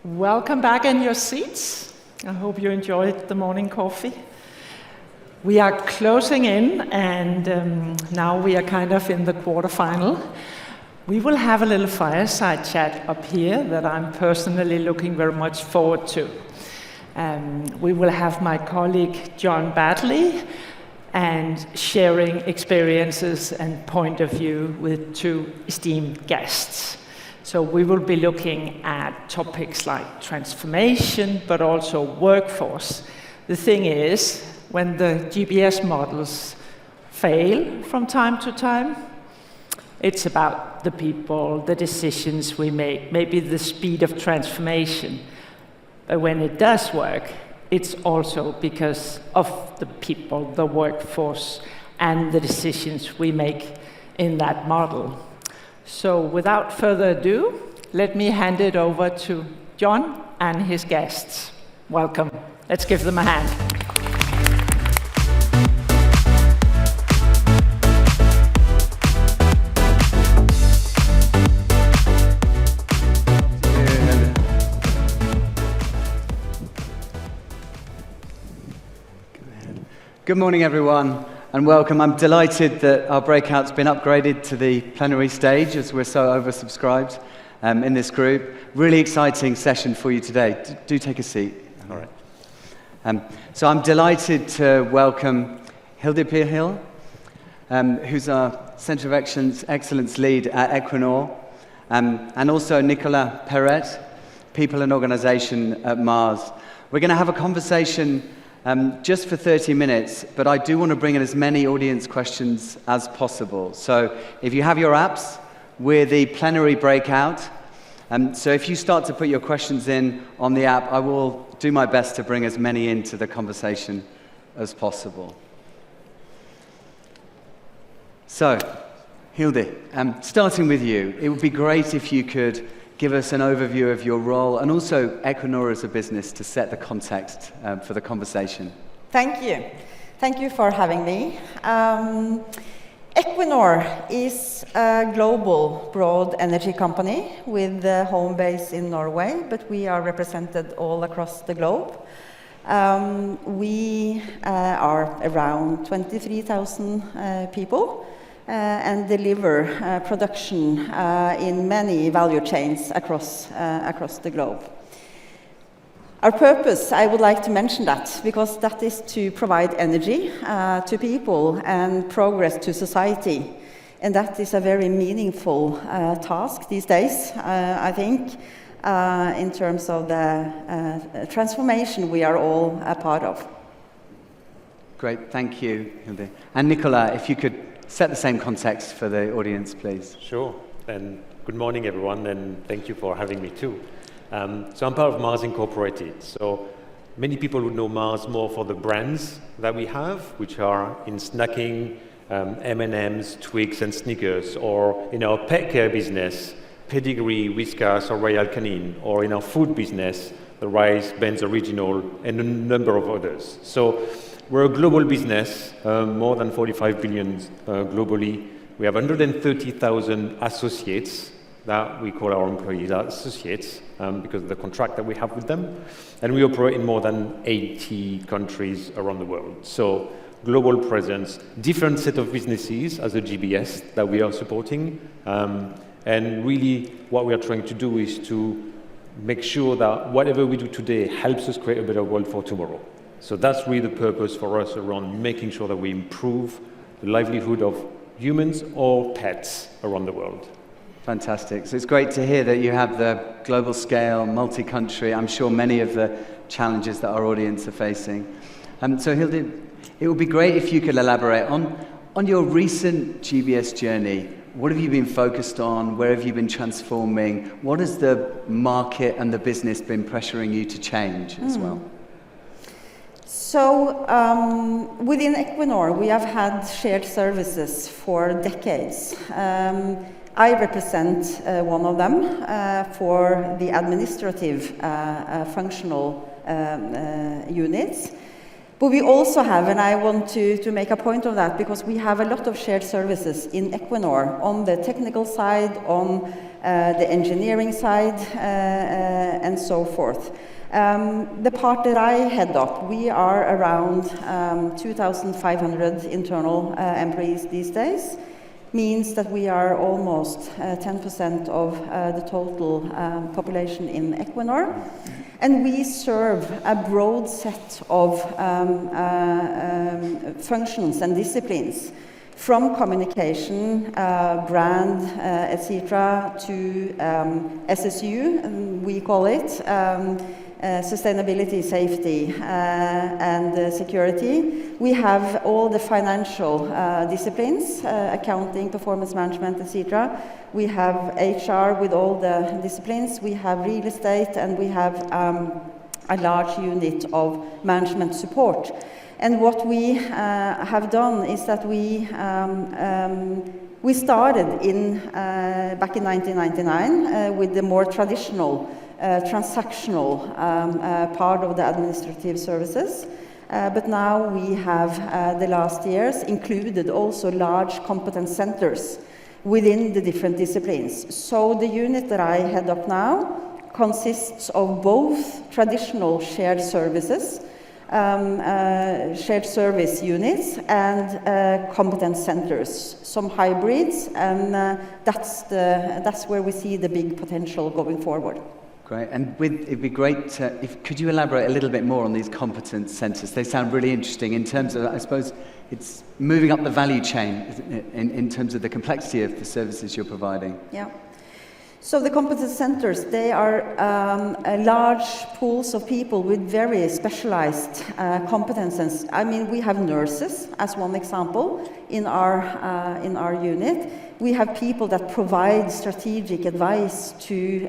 Welcome back in your seats. I hope you enjoyed the morning coffee. We are closing in, and now we are kind of in the quarterfinal. We will have a little fireside chat up here that I'm personally looking very much forward to. We will have my colleague John Baddeley and sharing experiences and point of view with two esteemed guests. So we will be looking at topics like transformation, but also workforce. The thing is, when the GBS models fail from time to time, it's about the people, the decisions we make, maybe the speed of transformation. But when it does work, it's also because of the people, the workforce, and the decisions we make in that model. So without further ado, let me hand it over to John and his guests. Welcome. Let's give them a hand. Good morning, everyone, and welcome. I'm delighted that our breakout's been upgraded to the plenary stage as we're so oversubscribed in this group. Really exciting session for you today. Do take a seat. All right. So I'm delighted to welcome Hilde Pihl, who's our Centre of Excellence lead at Equinor, and also Nicolas Perette, People and Organisation at Mars. We're going to have a conversation just for 30 minutes, but I do want to bring in as many audience questions as possible. So if you have your apps, we're the plenary breakout. So if you start to put your questions in on the app, I will do my best to bring as many into the conversation as possible. So, Hilde, starting with you, it would be great if you could give us an overview of your role and also Equinor as a business to set the context for the conversation. Thank you. Thank you for having me. Equinor is a global broad energy company with a home base in Norway, but we are represented all across the globe. We are around 23,000 people. And deliver production in many value chains across the globe. Our purpose, I would like to mention that, because that is to provide energy to people and progress to society. And that is a very meaningful task these days, I think, in terms of the transformation we are all a part of. Great, thank you, Hilde. And Nicolas, if you could set the same context for the audience, please. Sure, and good morning, everyone, and thank you for having me too. So I'm part of Mars Incorporated. So many people would know Mars more for the brands that we have, which are in snacking, M&M's, Twix, and Snickers, or in our pet care business, Pedigree, Whiskas, or Royal Canin, or in our food business, the Rice, Ben's Original, and a number of others. So we're a global business, more than 45 billion globally. We have 130,000 associates that we call our employees our associates because of the contract that we have with them. And we operate in more than 80 countries around the world. So global presence, different set of businesses as a GBS that we are supporting. And really what we are trying to do is to make sure that whatever we do today helps us create a better world for tomorrow. So that's really the purpose for us around making sure that we improve the livelihood of humans or pets around the world. Fantastic. So it's great to hear that you have the global scale, multi-country, I'm sure many of the challenges that our audience are facing. So Hilde, it would be great if you could elaborate on your recent GBS journey. What have you been focused on? Where have you been transforming? What has the market and the business been pressuring you to change as well? So within Equinor, we have had shared services for decades. I represent one of them for the administrative functional units. But we also have, and I want to make a point of that, because we have a lot of shared services in Equinor on the technical side, on the engineering side, and so forth. The part that I head up, we are around 2,500 internal employees these days. Means that we are almost 10% of the total population in Equinor. And we serve a broad set of functions and disciplines, from communication, brand, etc., to SSU, we call it, sustainability, safety, and security. We have all the financial disciplines, accounting, performance management, etc. We have HR with all the disciplines. We have real estate, and we have a large unit of management support. And what we have done is that we started back in 1999 with the more traditional transactional part of the administrative services. But now we have, the last years, included also large competence centers within the different disciplines. So the unit that I head up now consists of both traditional shared services, shared service units, and competence centers, some hybrids, and that's where we see the big potential going forward. Great, and it'd be great could you elaborate a little bit more on these competence centres? They sound really interesting in terms of, I suppose, it's moving up the value chain in terms of the complexity of the services you're providing. Yeah. So the competence centres, they are large pools of people with very specialized competences. I mean, we have nurses, as one example, in our unit. We have people that provide strategic advice to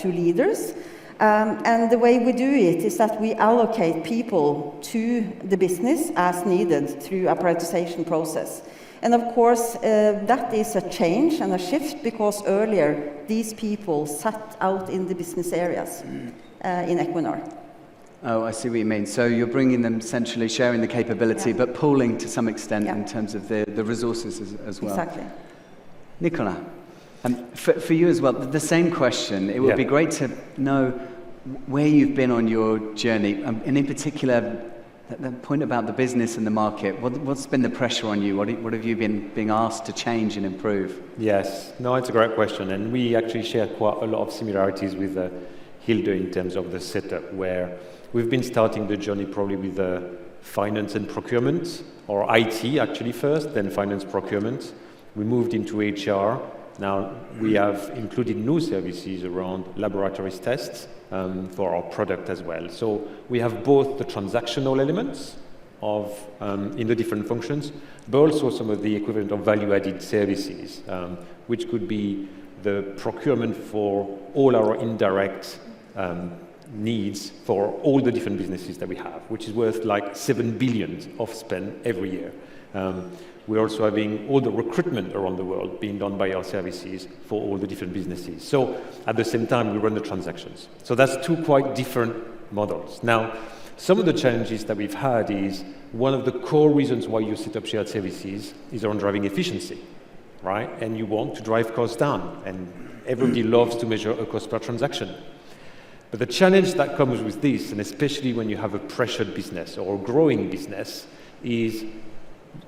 leaders. And the way we do it is that we allocate people to the business as needed through a prioritization process. And of course, that is a change and a shift, because earlier these people sat out in the business areas in Equinor. Oh, I see what you mean. So you're bringing them centrally, sharing the capability, Yeah. but pooling to some extent Yeah. in terms of the resources as well. Exactly. Nicolas, for you as well, the same question. It would Yeah. be great to know where you've been on your journey, and in particular, the point about the business and the market. What's been the pressure on you? What have you been being asked to change and improve? Yes, no, it's a great question, and we actually share quite a lot of similarities with Hilde in terms of the setup, where we've been starting the journey probably with finance and procurement, or IT actually first, then finance procurement. We moved into HR. Now we have included new services around laboratories tests for our product as well. So we have both the transactional elements of in the different functions, but also some of the equivalent of value-added services, which could be the procurement for all our indirect needs for all the different businesses that we have, which is worth like 7 billion of spend every year. We're also having all the recruitment around the world being done by our services for all the different businesses. So at the same time, we run the transactions. So that's two quite different models. Now, some of the challenges that we've had is one of the core reasons why you set up shared services is around driving efficiency, right? And you want to drive costs down, and everybody loves to measure a cost per transaction. But the challenge that comes with this, and especially when you have a pressured business or a growing business, is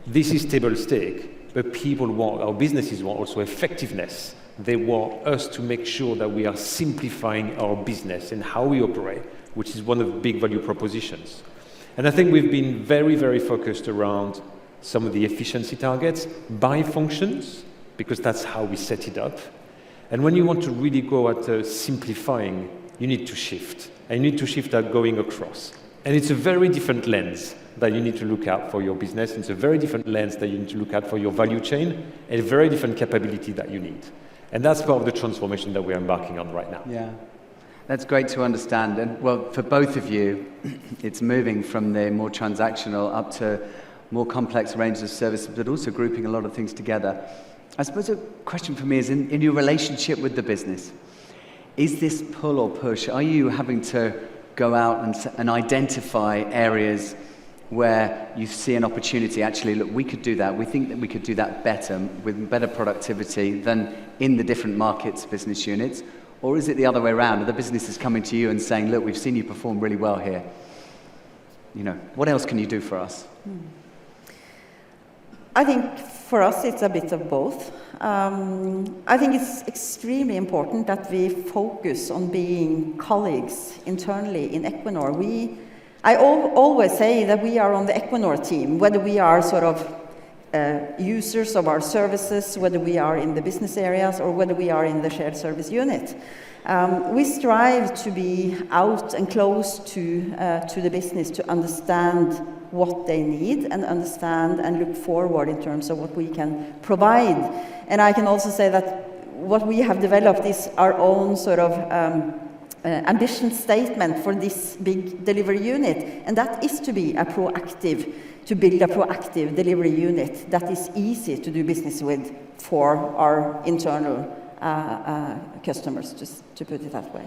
this is table stake, but people want, our businesses want also effectiveness. They want us to make sure that we are simplifying our business and how we operate, which is one of the big value propositions. And I think we've been very, very focused around some of the efficiency targets by functions, because that's how we set it up. And when you want to really go at simplifying, you need to shift. And you need to shift that going across. And it's a very different lens that you need to look at for your business. It's a very different lens that you need to look at for your value chain, and a very different capability that you need. And that's part of the transformation that we're embarking on right now. Yeah, that's great to understand. And well, for both of you, it's moving from the more transactional up to more complex range of services, but also grouping a lot of things together. I suppose a question for me is in your relationship with the business, is this pull or push? Are you having to go out and identify areas where you see an opportunity, actually, look, we could do that. We think that we could do that better, with better productivity than in the different markets, business units? Or is it the other way around? Are the businesses coming to you and saying, look, we've seen you perform really well here. What else can you do for us? I think for us it's a bit of both. I think it's extremely important that we focus on being colleagues internally in Equinor. I always say that we are on the Equinor team, whether we are sort of users of our services, whether we are in the business areas or whether we are in the shared service unit. We strive to be out and close to the business to understand what they need and understand and look forward in terms of what we can provide. And I can also say that what we have developed is our own sort of ambition statement for this big delivery unit, and that is to build a proactive delivery unit that is easy to do business with for our internal customers, just to put it that way.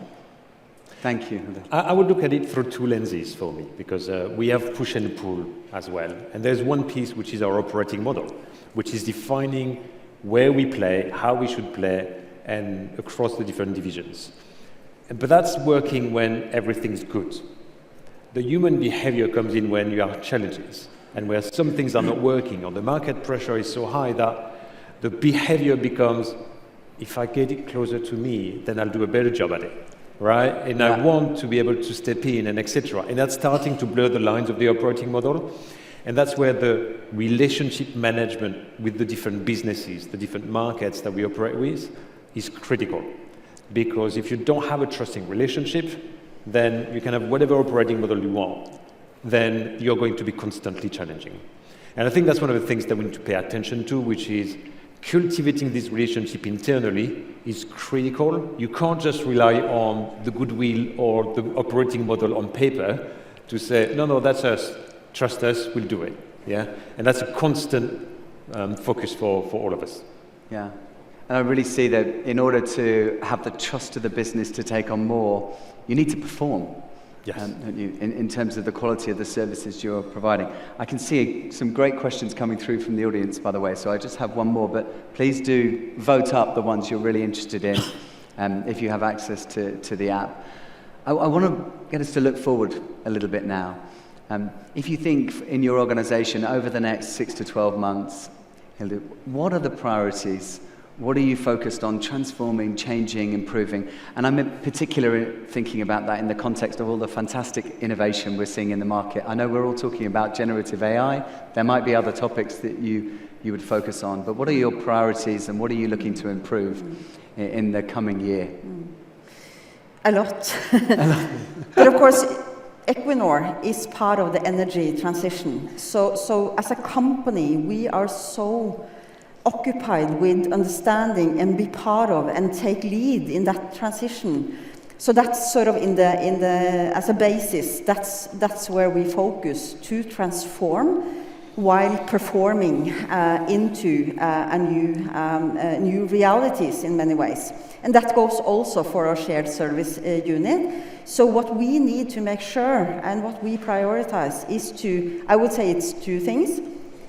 Thank you. I would look at it through two lenses for me, because we have push and pull as well. And there's one piece which is our operating model, which is defining where we play, how we should play, and across the different divisions. But that's working when everything's good. The human behavior comes in when you have challenges, and where some things are not working, or the market pressure is so high that the behavior becomes, if I get it closer to me, then I'll do a better job at it. Right? And I want to be able to step in and etc. And that's starting to blur the lines of the operating model. And that's where the relationship management with the different businesses, the different markets that we operate with, is critical. Because if you don't have a trusting relationship, then you can have whatever operating model you want. Then you're going to be constantly challenging. And I think that's one of the things that we need to pay attention to, which is cultivating this relationship internally is critical. You can't just rely on the goodwill or the operating model on paper to say, no, that's us, trust us, we'll do it. Yeah, and that's a constant focus for all of us. Yeah, and I really see that in order to have the trust of the business to take on more, you need to perform. Yes. In terms of the quality of the services you're providing. I can see some great questions coming through from the audience, by the way, so I just have one more, but please do vote up the ones you're really interested in if you have access to the app. I want to get us to look forward a little bit now. If you think in your organization over the next 6 to 12 months, Hilde, what are the priorities? What are you focused on transforming, changing, improving? And I'm in particular thinking about that in the context of all the fantastic innovation we're seeing in the market. I know we're all talking about generative AI. There might be other topics that you would focus on, but what are your priorities and what are you looking to improve in the coming year? A lot. But of course, Equinor is part of the energy transition. So as a company, we are so occupied with understanding and be part of and take lead in that transition. So that's sort of in the as a basis, that's where we focus to transform while performing into new realities in many ways. And that goes also for our shared service unit. So what we need to make sure and what we prioritize is I would say it's two things.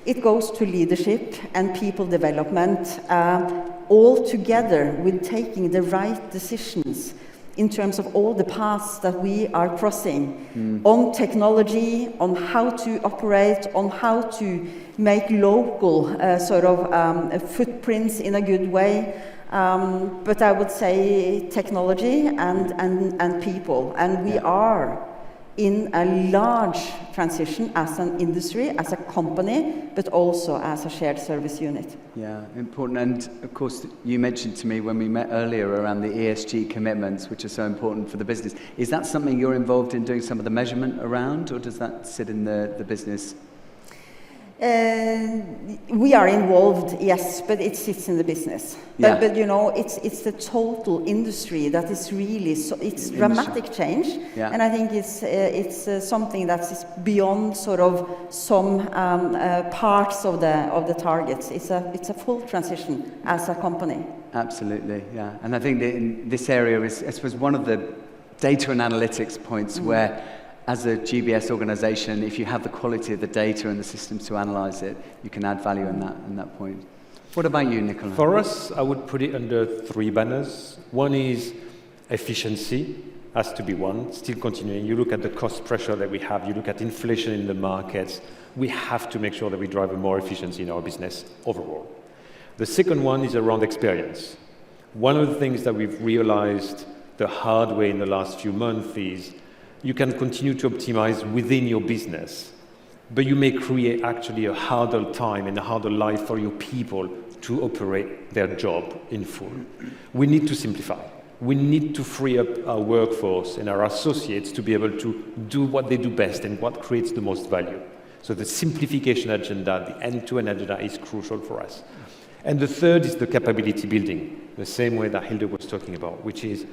It goes to leadership and people development, all together with taking the right decisions in terms of all the paths that we are crossing on technology, on how to operate, on how to make local footprints in a good way. But I would say technology and people. And we are in a large transition as an industry, as a company, but also as a shared service unit. Yeah, important. And of course, you mentioned to me when we met earlier around the ESG commitments, which are so important for the business. Is that something you're involved in doing some of the measurement around, or does that sit in the business? We are involved, yes, but it sits in the business. But you know, it's the total industry that is really it's dramatic change, and I think it's something that is beyond sort of some parts of the targets. It's a full transition as a company. Absolutely, yeah. And I think that in this area is, I suppose, one of the data and analytics points where as a GBS organization, if you have the quality of the data and the systems to analyze it, you can add value in that point. What about you, Nicolas? For us, I would put it under 3 banners. One is efficiency, has to be one, still continuing. You look at the cost pressure that we have, you look at inflation in the markets, we have to make sure that we drive a more efficiency in our business overall. The second one is around experience. One of the things that we've realized the hard way in the last few months is you can continue to optimize within your business, but you may create actually a harder time and a harder life for your people to operate their job in full. We need to simplify. We need to free up our workforce and our associates to be able to do what they do best and what creates the most value. So the simplification agenda, the end-to-end agenda is crucial for us. And the third is the capability building, the same way that Hilde was talking about, which is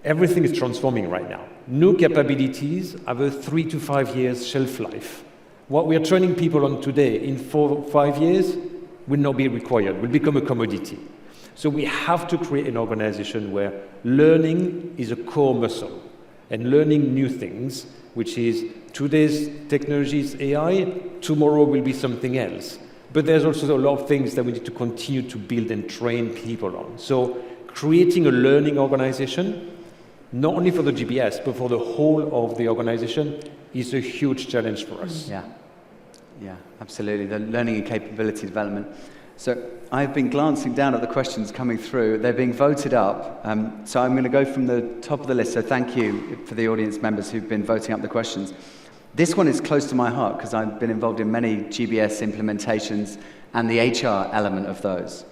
everything is transforming right now. New capabilities have a 3 to 5 years shelf life. What we are training people on today in 4 or 5 years will not be required, will become a commodity. So we have to create an organization where learning is a core muscle and learning new things, which is today's technology is AI, tomorrow will be something else. But there's also a lot of things that we need to continue to build and train people on. So creating a learning organization, not only for the GBS, but for the whole of the organization, is a huge challenge for us. Yeah, absolutely. The learning and capability development. So I've been glancing down at the questions coming through. They're being voted up. So I'm going to go from the top of the list. So thank you for the audience members who've been voting up the questions. This one is close to my heart because I've been involved in many GBS implementations and the HR element of those.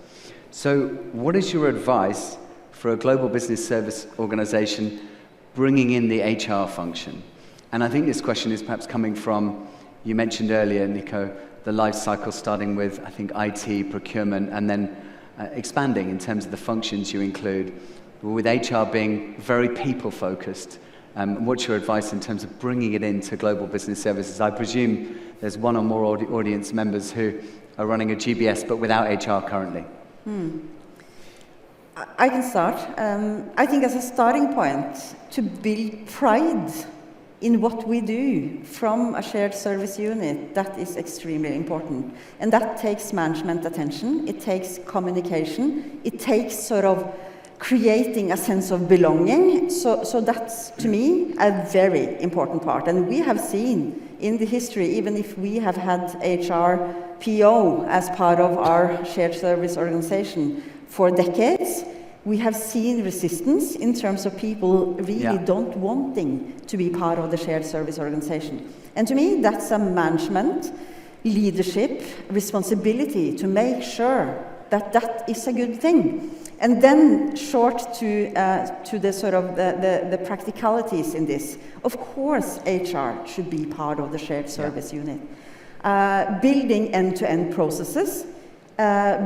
So what is your advice for a global business service organization bringing in the HR function? And I think this question is perhaps coming from, you mentioned earlier, Nico, the life cycle starting with, I think, IT, procurement, and then expanding in terms of the functions you include, with HR being very people-focused. What's your advice in terms of bringing it into global business services? I presume there's one or more audience members who are running a GBS but without HR currently. I can start. I think as a starting point, to build pride in what we do from a shared service unit, that is extremely important. And that takes management attention, it takes communication, it takes sort of creating a sense of belonging. So that's, to me, a very important part. And we have seen in the history, even if we have had HR PO as part of our shared service organization for decades, we have seen resistance in terms of people really don't wanting to be part of the shared service organization. And to me, that's a management, leadership, responsibility to make sure that that is a good thing. And then short to the sort of the practicalities in this. Of course, HR should be part of the shared service unit. Building end-to-end processes,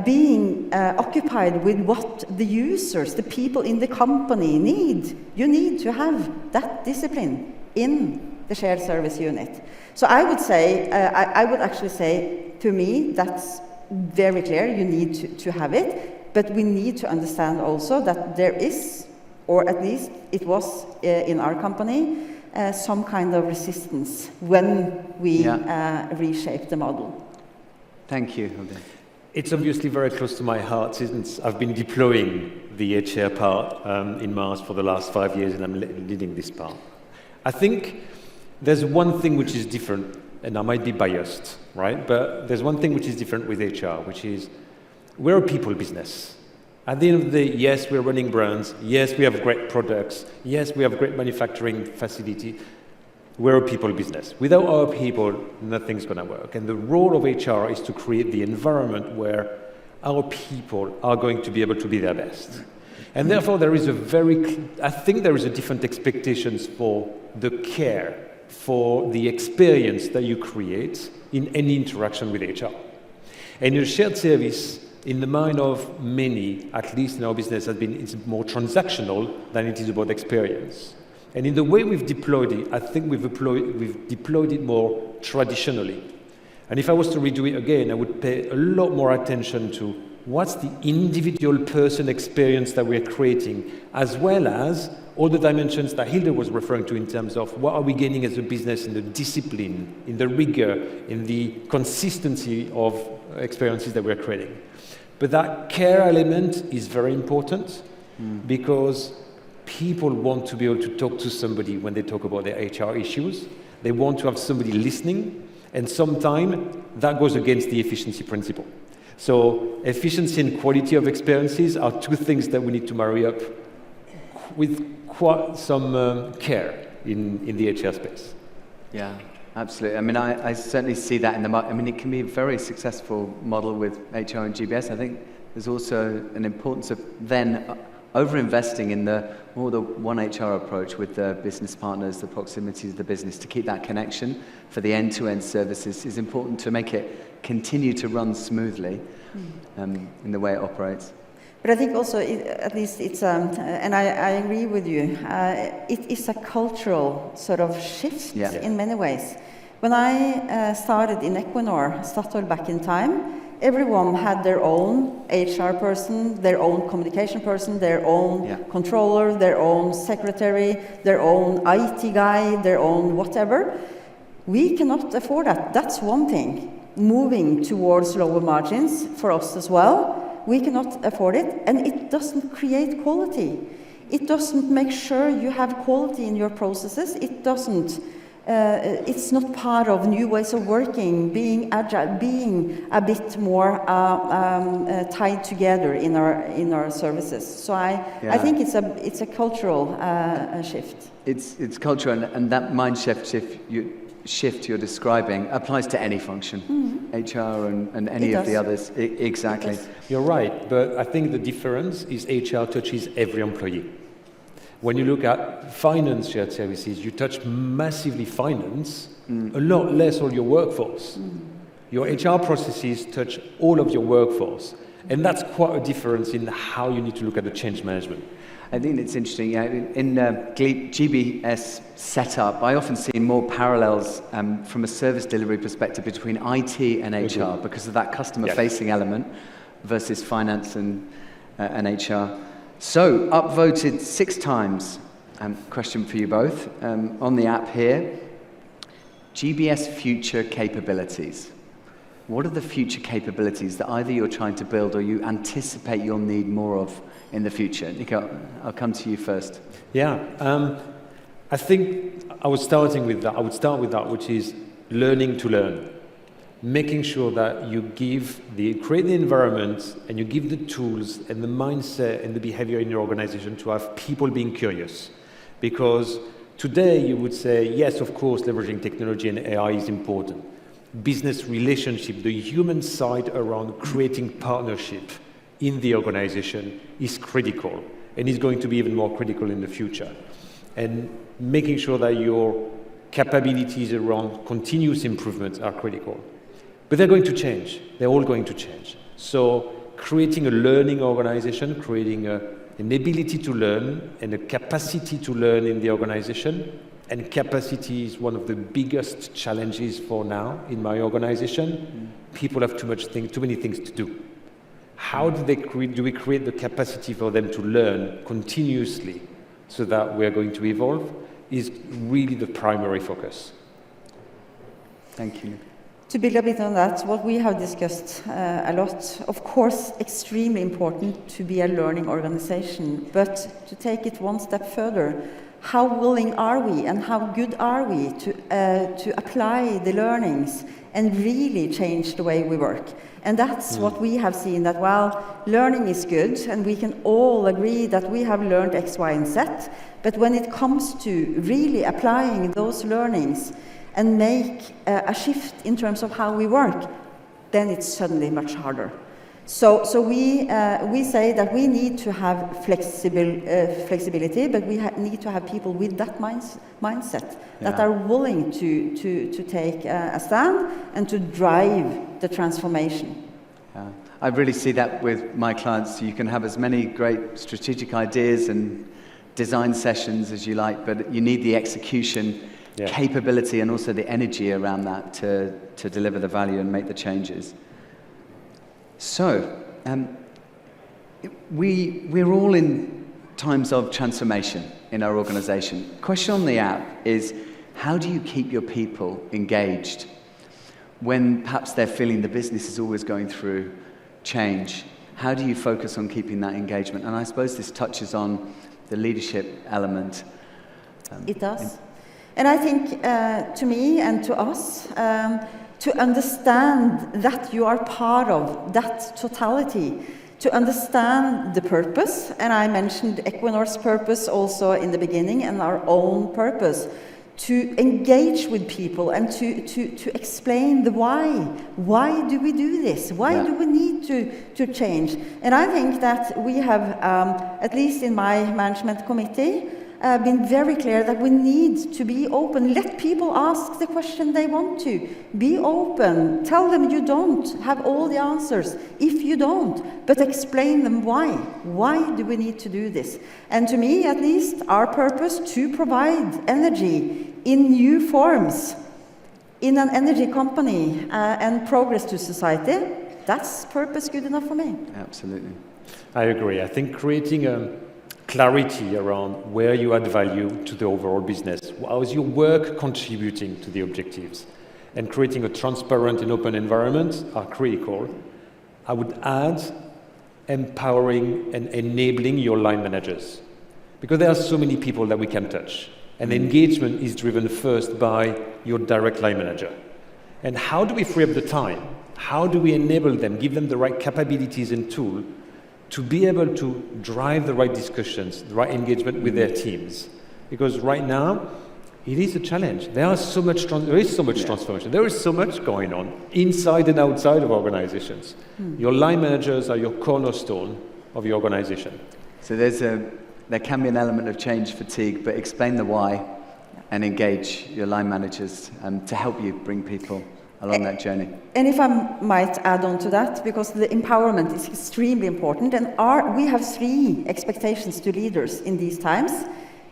being occupied with what the users, the people in the company need. You need to have that discipline in the shared service unit. So I would say, I would actually say, to me, that's very clear. You need to have it. But we need to understand also that there is, or at least it was in our company, some kind of resistance when we reshape the model. Thank you, Hilde. It's obviously very close to my heart since I've been deploying the HR part in Mars for the last 5 years, and I'm leading this part. I think there's one thing which is different, and I might be biased, right? But there's one thing which is different with HR, which is we're a people business. At the end of the day, yes, we're running brands. Yes, we have great products. Yes, we have great manufacturing facility. We're a people business. Without our people, nothing's going to work. And the role of HR is to create the environment where our people are going to be able to be their best. And therefore, there is I think there is a different expectations for the care, for the experience that you create in any interaction with HR. And your shared service, in the mind of many, at least in our business, it's more transactional than it is about experience. And in the way we've deployed it, I think we've deployed it more traditionally. And if I was to redo it again, I would pay a lot more attention to what's the individual person experience that we're creating, as well as all the dimensions that Hilde was referring to in terms of what are we gaining as a business in the discipline, in the rigor, in the consistency of experiences that we're creating. But that care element is very important because people want to be able to talk to somebody when they talk about their HR issues. They want to have somebody listening, and sometimes that goes against the efficiency principle. So efficiency and quality of experiences are two things that we need to marry up with quite some care in the HR space. Yeah, absolutely. I mean, I certainly see that in the market. I mean, it can be a very successful model with HR and GBS. I think there's also an importance of then over-investing in the one HR approach with the business partners, the proximity to the business, to keep that connection for the end-to-end services is important to make it continue to run smoothly in the way it operates. But I think also, at least it's, and I agree with you, it is a cultural sort of shift in many ways. When I started in Equinor, Statoil back in time, everyone had their own HR person, their own communication person, their own controller, their own secretary, their own IT guy, their own whatever. We cannot afford that. That's one thing. Moving towards lower margins for us as well. We cannot afford it, and it doesn't create quality. It doesn't make sure you have quality in your processes. It doesn't. It's not part of new ways of working, being agile, being a bit more tied together in our services. So I think it's a cultural shift. It's cultural, and that mind shift you're describing applies to any function, HR and any of the others. Exactly. You're right, but I think the difference is HR touches every employee. When you look at finance shared services, you touch massively finance, a lot less all your workforce. Your HR processes touch all of your workforce, and that's quite a difference in how you need to look at the change management. I think it's interesting. In GBS setup, I often see more parallels from a service delivery perspective between IT and HR because of that customer-facing element versus finance and HR. So, upvoted 6 times. Question for you both on the app here. GBS future capabilities. What are the future capabilities that either you're trying to build or you anticipate you'll need more of in the future? Nico, I'll come to you first. Yeah, I think I would start with that, which is learning to learn. Making sure that you create the environment and you give the tools and the mindset and the behavior in your organization to have people being curious. Because today you would say, yes, of course, leveraging technology and AI is important. Business relationship, the human side around creating partnership in the organization is critical and is going to be even more critical in the future. And making sure that your capabilities around continuous improvements are critical. But they're going to change. They're all going to change. So creating a learning organization, creating an ability to learn and a capacity to learn in the organization. And capacity is one of the biggest challenges for now in my organization. People have too many things to do. How do we create the capacity for them to learn continuously so that we're going to evolve is really the primary focus. Thank you. To build a bit on that, what we have discussed a lot, of course, extremely important to be a learning organization, but to take it one step further, how willing are we and how good are we to apply the learnings and really change the way we work? And that's what we have seen, that while learning is good, and we can all agree that we have learned X, Y, and Z, but when it comes to really applying those learnings and make a shift in terms of how we work, then it's suddenly much harder. So we say that we need to have flexibility, but we need to have people with that mindset that are willing to take a stand and to drive the transformation. I really see that with my clients. You can have as many great strategic ideas and design sessions as you like, but you need the execution capability and also the energy around that to deliver the value and make the changes. So, we're all in times of transformation in our organization. Question on the app is, how do you keep your people engaged when perhaps they're feeling the business is always going through change? How do you focus on keeping that engagement? And I suppose this touches on the leadership element. It does. And I think to me and to us, to understand that you are part of that totality, to understand the purpose, and I mentioned Equinor's purpose also in the beginning and our own purpose, to engage with people and to explain the why. Why do we do this? Why do we need to change? And I think that we have, at least in my management committee, been very clear that we need to be open. Let people ask the question they want to. Be open. Tell them you don't have all the answers if you don't, but explain them why. Why do we need to do this? And to me, at least, our purpose to provide energy in new forms in an energy company and progress to society, that's purpose good enough for me. Absolutely. I agree. I think creating a clarity around where you add value to the overall business. How is your work contributing to the objectives? And creating a transparent and open environment are critical. I would add empowering and enabling your line managers, because there are so many people that we can touch. And engagement is driven first by your direct line manager. And how do we free up the time? How do we enable them, give them the right capabilities and tools to be able to drive the right discussions, the right engagement with their teams? Because right now, it is a challenge. There is so much transformation. There is so much going on inside and outside of organizations. Your line managers are your cornerstone of your organization. So there can be an element of change fatigue, but explain the why and engage your line managers to help you bring people along that journey. And if I might add on to that, because the empowerment is extremely important, and we have 3 expectations to leaders in these times.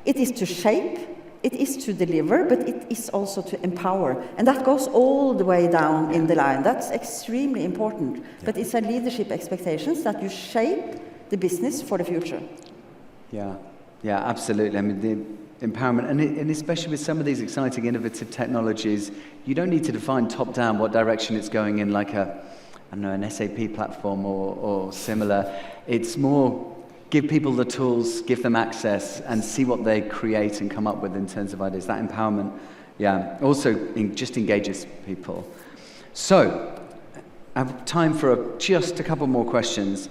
It is to shape, it is to deliver, but it is also to empower. And that goes all the way down in the line. That's extremely important. But it's a leadership expectations that you shape the business for the future. Yeah, absolutely. I mean, the empowerment, and especially with some of these exciting, innovative technologies, you don't need to define top-down what direction it's going in, like an SAP platform or similar. It's more give people the tools, give them access, and see what they create and come up with in terms of ideas. That empowerment, also just engages people. So, I have time for just a couple more questions.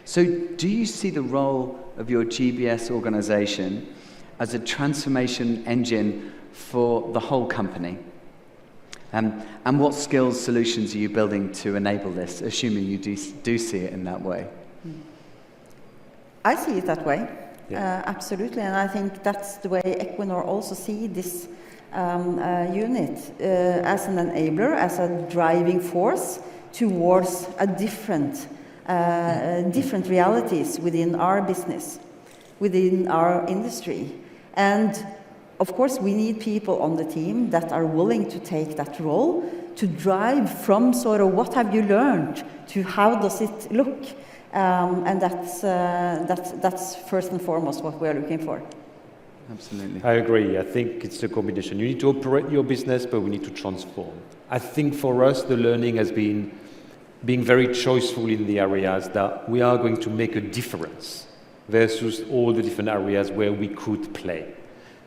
So, do you see the role of your GBS organization as a transformation engine for the whole company? And what skills, solutions are you building to enable this, assuming you do see it in that way? I see it that way, absolutely, and I think that's the way Equinor also see this unit as an enabler, as a driving force towards a different realities within our business, within our industry. And of course, we need people on the team that are willing to take that role, to drive from sort of what have you learned to how does it look. And that's first and foremost what we are looking for. Absolutely. I agree. I think it's a combination. You need to operate your business, but we need to transform. I think for us, the learning has been being very choiceful in the areas that we are going to make a difference versus all the different areas where we could play.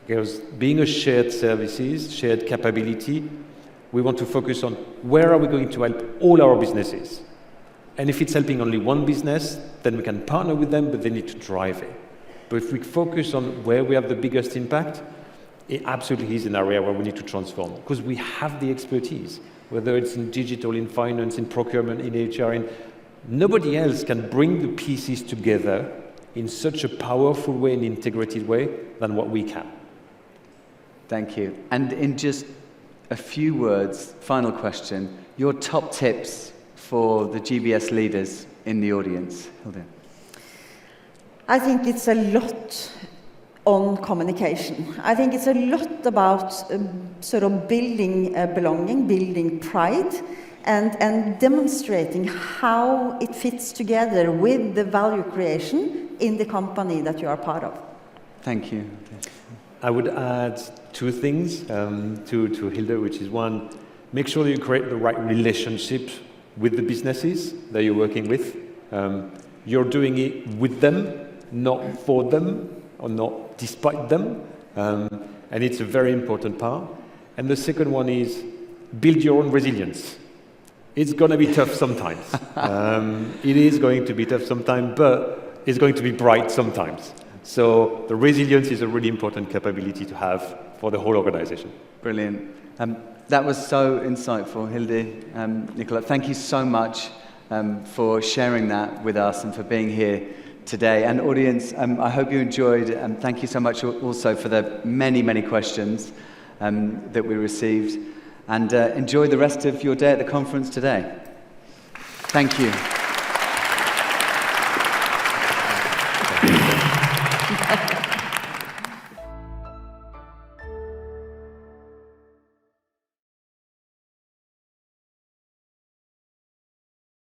Because being a shared services, shared capability, we want to focus on where are we going to help all our businesses. And if it's helping only one business, then we can partner with them, but they need to drive it. But if we focus on where we have the biggest impact, it absolutely is an area where we need to transform, because we have the expertise, whether it's in digital, in finance, in procurement, in HR, nobody else can bring the pieces together in such a powerful way and integrated way than what we can. Thank you. And in just a few words, final question, your top tips for the GBS leaders in the audience. Hilde. I think it's a lot on communication. I think it's a lot about sort of building belonging, building pride, and demonstrating how it fits together with the value creation in the company that you are part of. Thank you. I would add two things to Hilde, which is one, make sure you create the right relationships with the businesses that you're working with. You're doing it with them, not for them, or not despite them. And it's a very important part. And the second one is build your own resilience. It's going to be tough sometimes. It is going to be tough sometimes, but it's going to be bright sometimes. So the resilience is a really important capability to have for the whole organization. Brilliant. That was so insightful, Hilde. Nicolas, thank you so much for sharing that with us and for being here today. And audience, I hope you enjoyed, and thank you so much also for the many, many questions that we received. And enjoy the rest of your day at the conference today. Thank you.